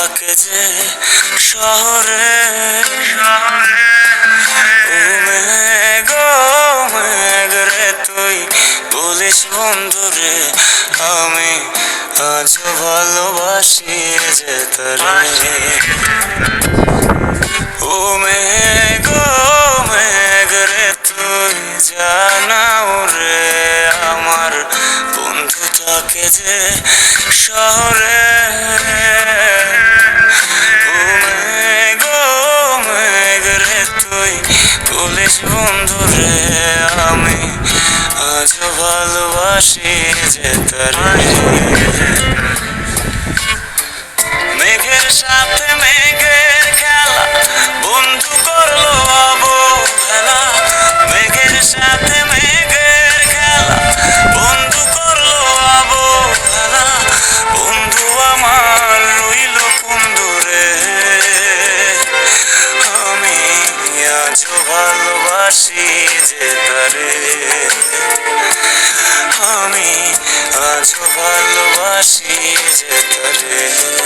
থাকে যে শহরে মেঘ রে তুই বলিস বন্ধুরে আমি আজ ভালোবাসি যে তারে ও মেঘ রে তুই জানাও রে আমার বন্ধু থাকে যে শহরে ও মেঘ রে তুই বলিস বন্ধুরে আমি আজ ভালোবাসি যে তারে মেঘের সাথে মেঘের খেলা বন্ধু করলো অবহেলা মেঘের সাথে মেঘের খেলা বন্ধু করলো অবহেলা বন্ধু আমার রইল কোন দূরে আমি আজ ভালোবাসি যে তারে আমি আজ ভালোবাসি যে তারে